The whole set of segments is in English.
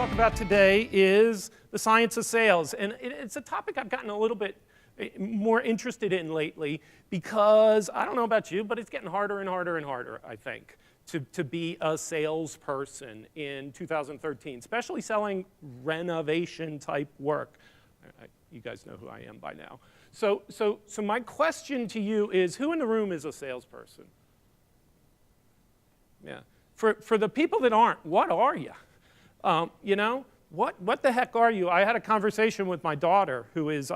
talk about today is the science of sales. And it's a topic I've gotten a little bit more interested in lately because, I don't know about you, but it's getting harder and harder and harder, I think, to be a salesperson in 2013, especially selling renovation type work. You guys know who I am by now. So my question to you is, who in the room is a salesperson? Yeah. For the people that aren't, what are you? You know, what the heck are you? I had a conversation with my daughter who's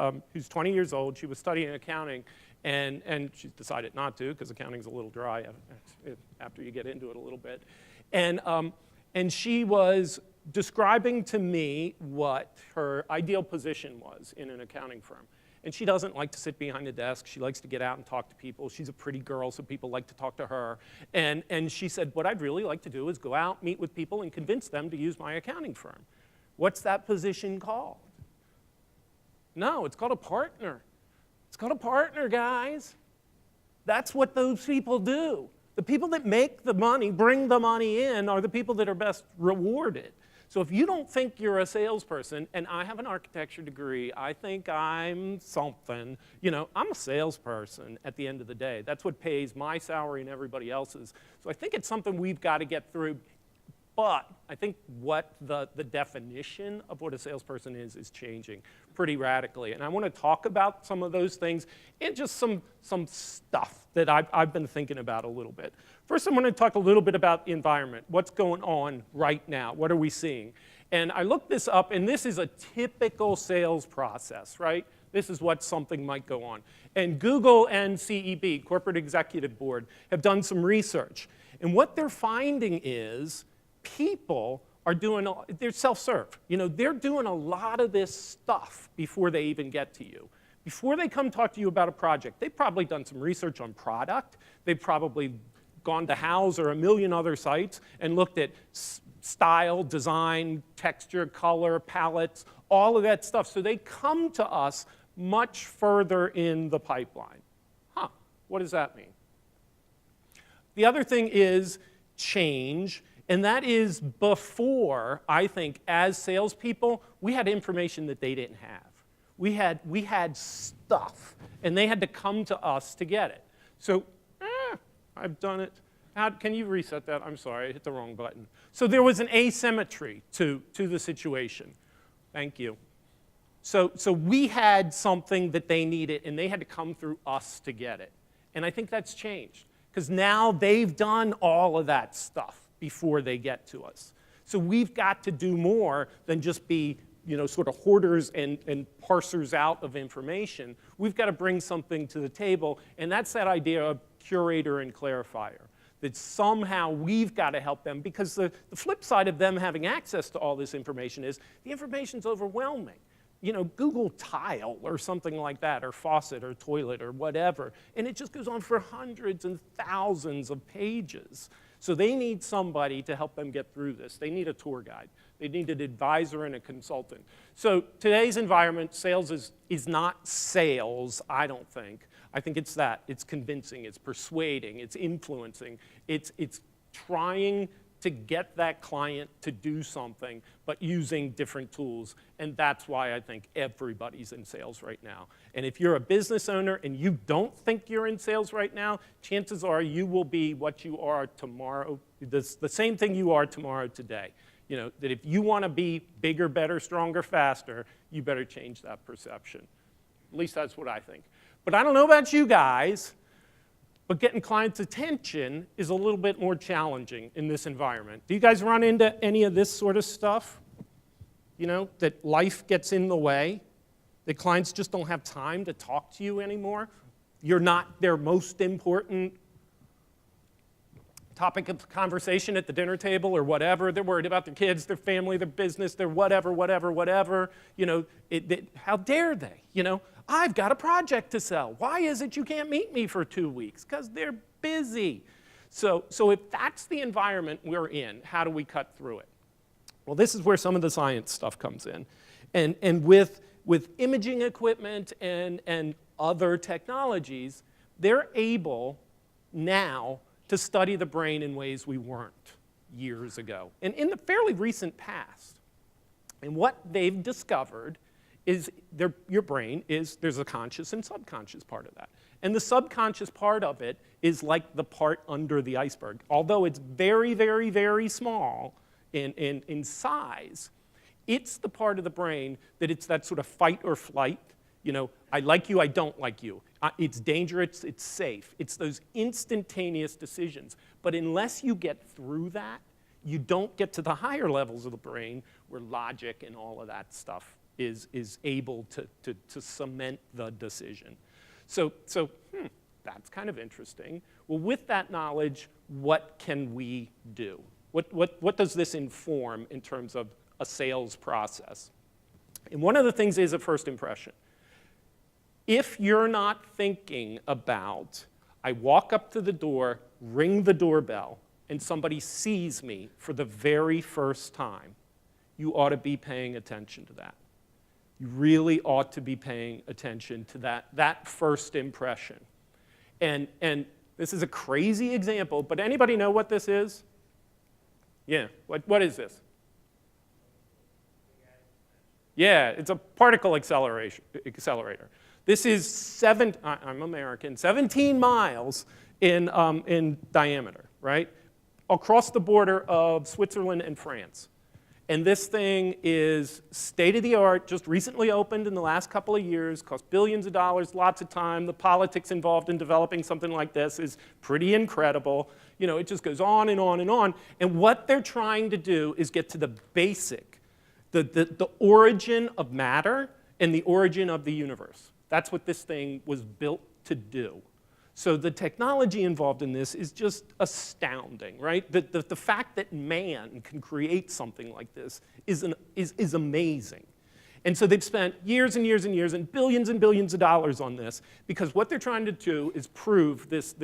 20 years old. She was studying accounting, and she decided not to because accounting's a little dry after you get into it a little bit. And she was describing to me what her ideal position was in an accounting firm. And she doesn't like to sit behind a desk. She likes to get out and talk to people. She's a pretty girl, so people like to talk to her. And she said, what I'd really like to do is go out, meet with people, and convince them to use my accounting firm. What's that position called? No, it's called a partner. It's called a partner, guys. That's what those people do. The people that make the money, bring the money in, are the people that are best rewarded. So if you don't think you're a salesperson, and I have an architecture degree, I think I'm something, you know, I'm a salesperson at the end of the day. That's what pays my salary and everybody else's. So I think it's something we've got to get through. But I think what the definition of what a salesperson is changing pretty radically. And I want to talk about some of those things and just some stuff that I've been thinking about a little bit. First, I'm going to talk a little bit about the environment. What's going on right now? What are we seeing? And I looked this up, and this is a typical sales process, right? This is what something might go on. And Google and CEB, Corporate Executive Board, have done some research. And what they're finding is people are doing, they're self-serve. You know, they're doing a lot of this stuff before they even get to you. Before they come talk to you about a project, they've probably done some research on product. They've probably gone to House or a million other sites and looked at style, design, texture, color, palettes, all of that stuff. So they come to us much further in the pipeline. Huh, what does that mean? The other thing is change. And that is before, I think, as salespeople, we had information that they didn't have. We had stuff, and they had to come to us to get it. So, I've done it. Can you reset that? I'm sorry, I hit the wrong button. So there was an asymmetry to the situation. Thank you. So we had something that they needed, and they had to come through us to get it. And I think that's changed, because now they've done all of that stuff before they get to us. So we've got to do more than just be, you know, sort of hoarders and parsers out of information. We've got to bring something to the table, and that's that idea of curator and clarifier, that somehow we've got to help them, because the flip side of them having access to all this information is the information's overwhelming. You know, Google tile or something like that, or faucet or toilet or whatever, and it just goes on for hundreds and thousands of pages. So they need somebody to help them get through this. They need a tour guide. They need an advisor and a consultant. So today's environment, sales is not sales, I don't think. I think it's that. It's convincing, it's persuading, it's influencing. It's trying to get that client to do something, but using different tools. And that's why I think everybody's in sales right now. And if you're a business owner and you don't think you're in sales right now, chances are you will be what you are tomorrow, the same thing you are tomorrow today. You know, that if you want to be bigger, better, stronger, faster, you better change that perception. At least that's what I think. But I don't know about you guys, but getting clients' attention is a little bit more challenging in this environment. Do you guys run into any of this sort of stuff? You know, that life gets in the way, that clients just don't have time to talk to you anymore? You're not their most important topic of conversation at the dinner table or whatever. They're worried about their kids, their family, their business, their whatever. You know, how dare they? You know, I've got a project to sell. Why is it you can't meet me for 2 weeks? Because they're busy. So if that's the environment we're in, how do we cut through it? Well, this is where some of the science stuff comes in. And with imaging equipment and other technologies, they're able now to study the brain in ways we weren't years ago. And in the fairly recent past, And what they've discovered is your brain there's a conscious and subconscious part of that. And the subconscious part of it is like the part under the iceberg. Although it's very, very, very small in size, it's the part of the brain that it's that sort of fight or flight. You know, I like you, I don't like you. It's dangerous, it's safe. It's those instantaneous decisions. But unless you get through that, you don't get to the higher levels of the brain where logic and all of that stuff is able to cement the decision. So that's kind of interesting. Well, with that knowledge, what can we do? What does this inform in terms of a sales process? And one of the things is a first impression. If you're not thinking about, I walk up to the door, ring the doorbell, and somebody sees me for the very first time, you ought to be paying attention to that. You really ought to be paying attention to that first impression. And this is a crazy example, but anybody know what this is? Yeah, what is this? Yeah, it's a particle accelerator. This is I'm American, 17 miles in diameter, right? Across the border of Switzerland and France. And this thing is state-of-the-art, just recently opened in the last couple of years, cost billions of dollars, lots of time. The politics involved in developing something like this is pretty incredible. You know, it just goes on and on and on. And what they're trying to do is get to the basic, the origin of matter and the origin of the universe. That's what this thing was built to do. So the technology involved in this is just astounding, right? The fact that man can create something like this is amazing. And so they've spent years and years and years and billions of dollars on this because what they're trying to do is prove this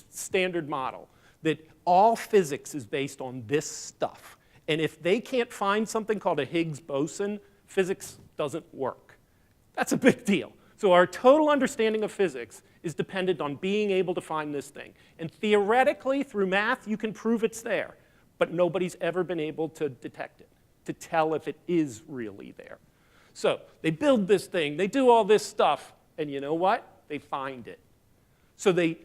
standard model that all physics is based on this stuff. And if they can't find something called a Higgs boson, physics doesn't work. That's a big deal. So our total understanding of physics is dependent on being able to find this thing. And theoretically, through math, you can prove it's there. But nobody's ever been able to detect it, to tell if it is really there. So they build this thing, they do all this stuff, and you know what? They find it. So they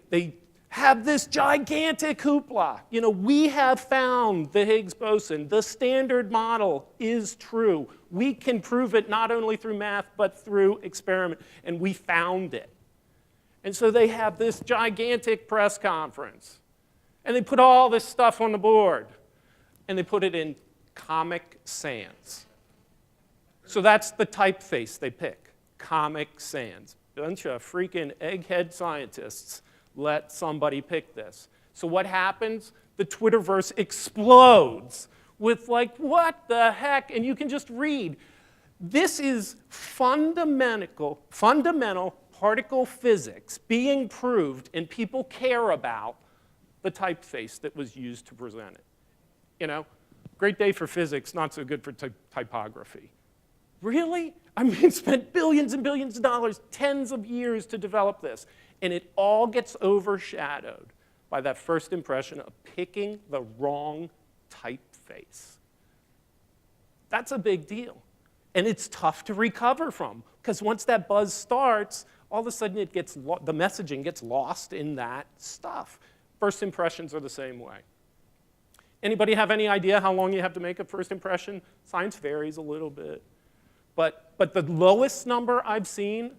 have this gigantic hoopla. You know, we have found the Higgs boson. The standard model is true. We can prove it not only through math, but through experiment. And we found it. And so they have this gigantic press conference. And they put all this stuff on the board. And they put it in Comic Sans. So that's the typeface they pick, Comic Sans. Bunch of freaking egghead scientists let somebody pick this. So what happens? The Twitterverse explodes with like, what the heck? And you can just read. This is fundamental particle physics being proved, and people care about the typeface that was used to present it. You know, great day for physics, not so good for typography. Really? I mean, spent billions and billions of dollars, tens of years to develop this. And it all gets overshadowed by that first impression of picking the wrong typeface. That's a big deal. And it's tough to recover from, because once that buzz starts, all of a sudden it gets the messaging gets lost in that stuff. First impressions are the same way. Anybody have any idea how long you have to make a first impression? Science varies a little bit. But the lowest number I've seen,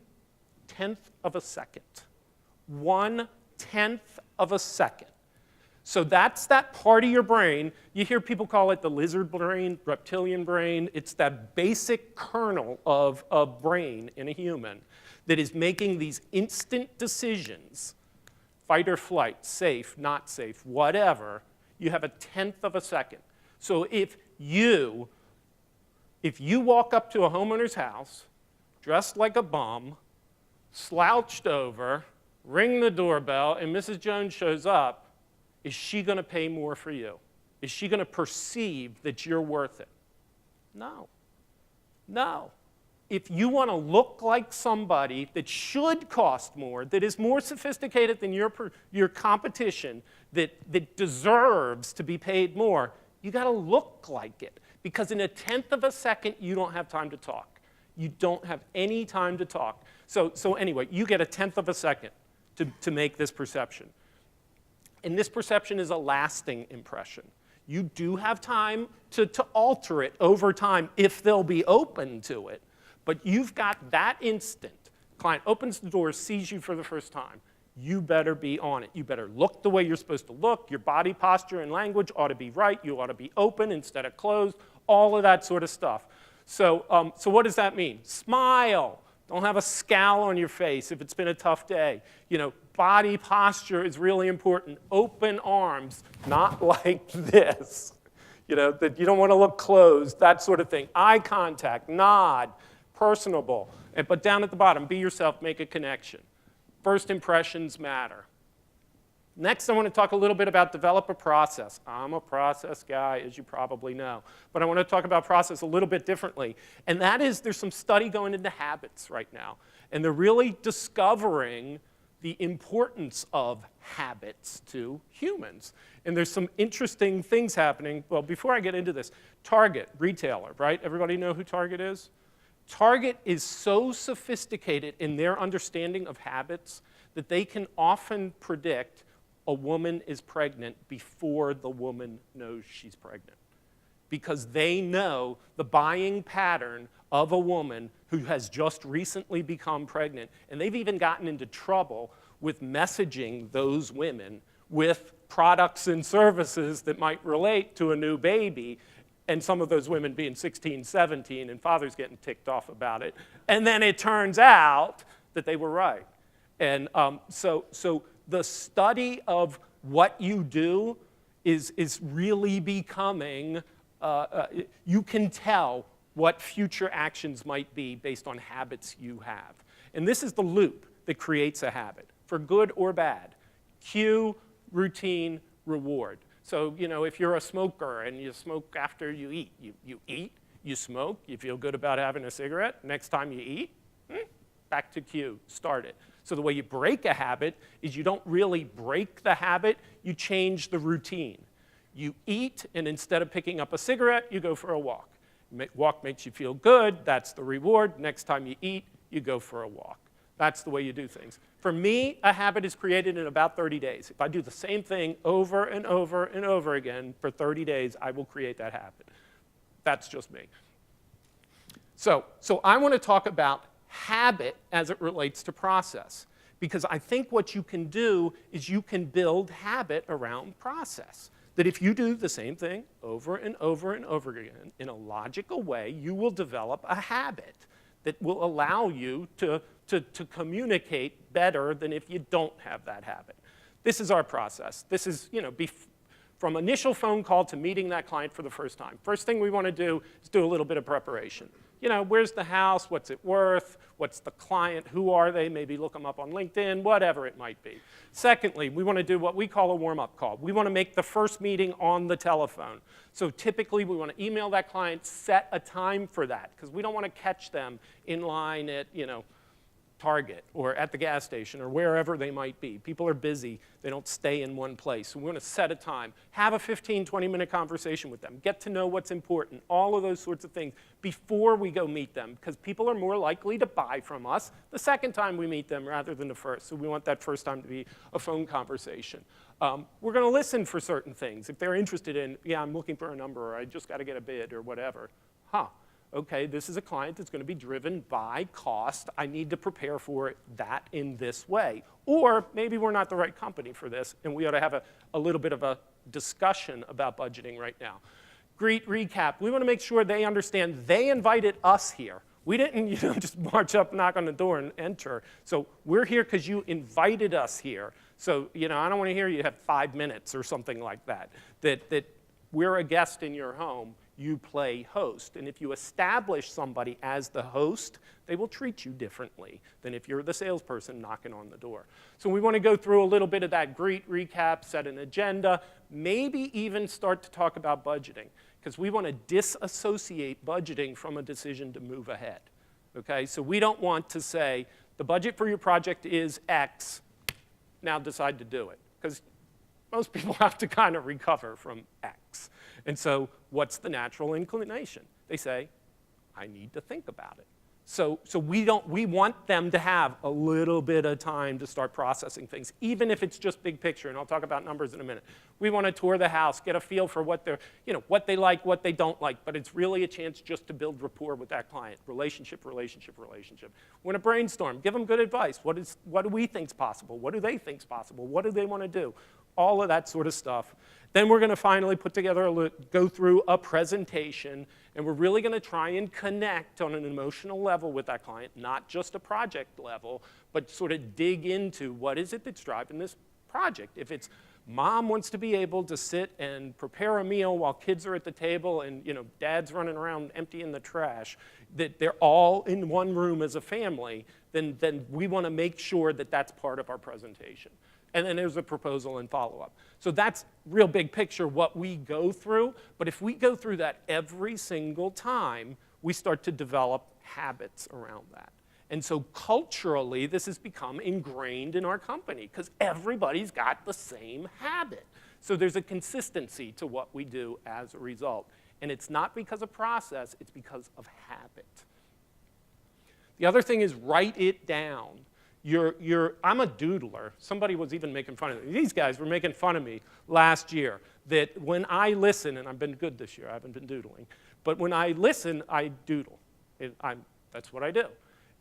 1/10 of a second. 1/10 of a second. So that's that part of your brain. You hear people call it the lizard brain, reptilian brain. It's that basic kernel of brain in a human that is making these instant decisions, fight or flight, safe, not safe, whatever. You have 1/10 of a second. So if you walk up to a homeowner's house, dressed like a bum, slouched over, ring the doorbell, and Mrs. Jones shows up, is she going to pay more for you? Is she going to perceive that you're worth it? No. No. If you want to look like somebody that should cost more, that is more sophisticated than your competition, that deserves to be paid more, You got to look like it, because in a tenth of a second, you don't have time to talk. You don't have any time to talk. So anyway, you get a tenth of a second to make this perception. And this perception is a lasting impression. You do have time to alter it over time if they'll be open to it. But you've got that instant. Client opens the door, sees you for the first time. You better be on it. You better look the way you're supposed to look. Your body posture and language ought to be right. You ought to be open instead of closed. All of that sort of stuff. So what does that mean? Smile. Don't have a scowl on your face if it's been a tough day. You know, body posture is really important. Open arms, not like this. You know, that you don't want to look closed, that sort of thing. Eye contact, nod, personable. But down at the bottom, be yourself, make a connection. First impressions matter. Next, I want to talk a little bit about develop a process. I'm a process guy, as you probably know. But I want to talk about process a little bit differently. And that is, there's some study going into habits right now. And they're really discovering the importance of habits to humans. And there's some interesting things happening. Well, before I get into this, Target, retailer, right? Everybody know who Target is? Target is so sophisticated in their understanding of habits that they can often predict a woman is pregnant before the woman knows she's pregnant, because they know the buying pattern of a woman who has just recently become pregnant. And they've even gotten into trouble with messaging those women with products and services that might relate to a new baby, and some of those women being 16, 17, and fathers getting ticked off about it. And then it turns out that they were right. And so the study of what you do is really becoming, you can tell what future actions might be based on habits you have. And this is the loop that creates a habit, for good or bad. Cue, routine, reward. So, you know, if you're a smoker and you smoke after you eat, you eat, you smoke, you feel good about having a cigarette. Next time you eat, back to cue, start it. So the way you break a habit is you don't really break the habit, you change the routine. You eat, and instead of picking up a cigarette, you go for a walk. Walk makes you feel good, that's the reward. Next time you eat, you go for a walk. That's the way you do things. For me, a habit is created in about 30 days. If I do the same thing over and over and over again for 30 days, I will create that habit. That's just me. So I want to talk about habit as it relates to process, because I think what you can do is you can build habit around process. That if you do the same thing over and over and over again in a logical way, you will develop a habit that will allow you to communicate better than if you don't have that habit. This is our process. This is, you know, from initial phone call to meeting that client for the first time. First thing we want to do is do a little bit of preparation. You know, where's the house? What's it worth? What's the client? Who are they? Maybe look them up on LinkedIn, whatever it might be. Secondly, we want to do what we call a warm-up call. We want to make the first meeting on the telephone. So typically, we want to email that client, set a time for that, because we don't want to catch them in line at, you know, Target or at the gas station or wherever they might be. People are busy. They don't stay in one place. So we want to set a time. Have a 15, 20-minute conversation with them. Get to know what's important. All of those sorts of things before we go meet them, because people are more likely to buy from us the second time we meet them rather than the first. So we want that first time to be a phone conversation. We're going to listen for certain things. If they're interested in, yeah, I'm looking for a number, or I just got to get a bid or whatever. Okay, this is a client that's going to be driven by cost. I need to prepare for that in this way. Or maybe we're not the right company for this, and we ought to have a little bit of a discussion about budgeting right now. Greet, recap. We want to make sure they understand they invited us here. We didn't, you know, just march up, knock on the door, and enter. So we're here because you invited us here. So, you know, I don't want to hear you have 5 minutes or something like that. That we're a guest in your home. You play host. And if you establish somebody as the host, they will treat you differently than if you're the salesperson knocking on the door. So we want to go through a little bit of that greet, recap, set an agenda, maybe even start to talk about budgeting, because we want to disassociate budgeting from a decision to move ahead. Okay, so we don't want to say, the budget for your project is X, now decide to do it, because most people have to kind of recover from X. And so what's the natural inclination? They say, I need to think about it. So we want them to have a little bit of time to start processing things, even if it's just big picture, and I'll talk about numbers in a minute. We want to tour the house, get a feel for what what they like, what they don't like, but it's really a chance just to build rapport with that client. Relationship, relationship, relationship. We're going to brainstorm, give them good advice. What do we think's possible? What do they think's possible? What do they want to do? All of that sort of stuff. Then we're going to finally put together, go through a presentation, and we're really going to try and connect on an emotional level with that client, not just a project level, but sort of dig into what is it that's driving this project. If it's mom wants to be able to sit and prepare a meal while kids are at the table and dad's running around emptying the trash, that they're all in one room as a family, then we want to make sure that that's part of our presentation. And then there's a proposal and follow-up. So that's real big picture what we go through. But if we go through that every single time, we start to develop habits around that. And so culturally, this has become ingrained in our company because everybody's got the same habit. So there's a consistency to what we do as a result. And it's not because of process, it's because of habit. The other thing is write it down. I'm a doodler. Somebody was even making fun of me. These guys were making fun of me last year that when I listen, and I've been good this year, I haven't been doodling, but when I listen, I doodle. That's what I do.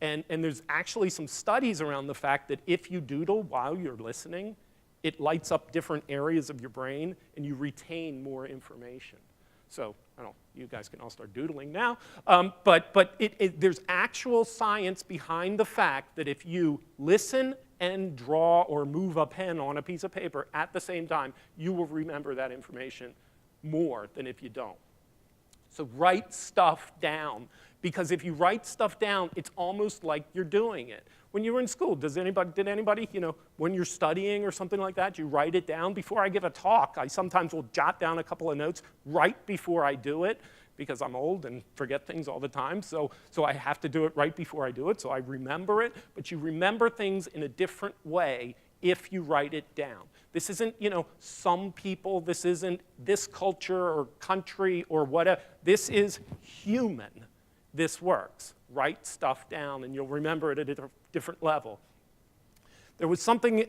And there's actually some studies around the fact that if you doodle while you're listening, it lights up different areas of your brain and you retain more information. So, I don't know, you guys can all start doodling now. But there's actual science behind the fact that if you listen and draw or move a pen on a piece of paper at the same time, you will remember that information more than if you don't. So write stuff down, because if you write stuff down, it's almost like you're doing it. When you were in school, did anybody, when you're studying or something like that, you write it down? Before I give a talk, I sometimes will jot down a couple of notes right before I do it, because I'm old and forget things all the time. So I have to do it right before I do it, so I remember it. But you remember things in a different way if you write it down. This isn't, some people, this isn't this culture or country or whatever. This is human. This works. Write stuff down and you'll remember it at a different level. There was something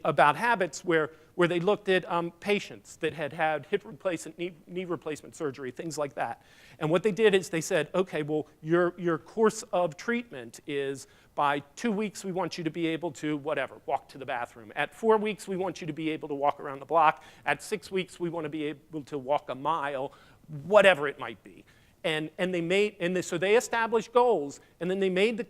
about habits where they looked at patients that had hip replacement, knee replacement surgery, things like that. And what they did is they said, okay, well, your course of treatment is by 2 weeks we want you to be able to, walk to the bathroom. At 4 weeks we want you to be able to walk around the block. At 6 weeks we want to be able to walk a mile, whatever it might be. So they established goals, and then they made the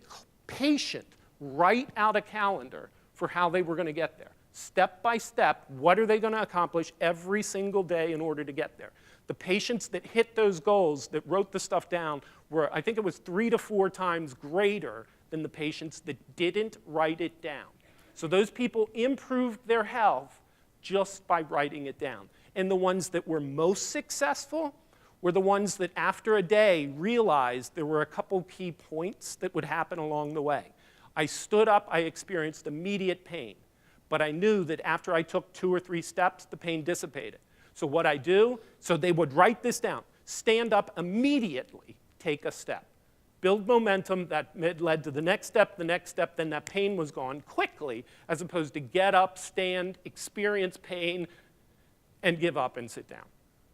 patient write out a calendar for how they were going to get there. Step by step, what are they going to accomplish every single day in order to get there? The patients that hit those goals, that wrote the stuff down, were, I think it was 3 to 4 times greater than the patients that didn't write it down. So those people improved their health just by writing it down. And the ones that were most successful were the ones that after a day realized there were a couple key points that would happen along the way. I stood up, I experienced immediate pain, but I knew that after I took 2 or 3 steps, the pain dissipated. So what I do, so they would write this down, stand up immediately, take a step. Build momentum, that led to the next step, then that pain was gone quickly, as opposed to get up, stand, experience pain, and give up and sit down.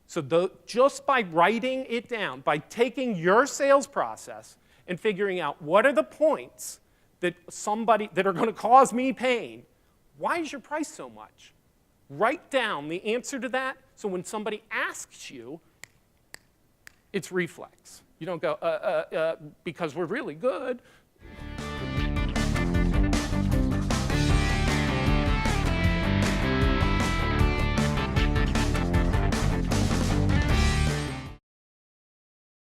So just by writing it down, by taking your sales process and figuring out what are the points that are going to cause me pain, why is your price so much? Write down the answer to that, so when somebody asks you, it's reflex. You don't go, because we're really good.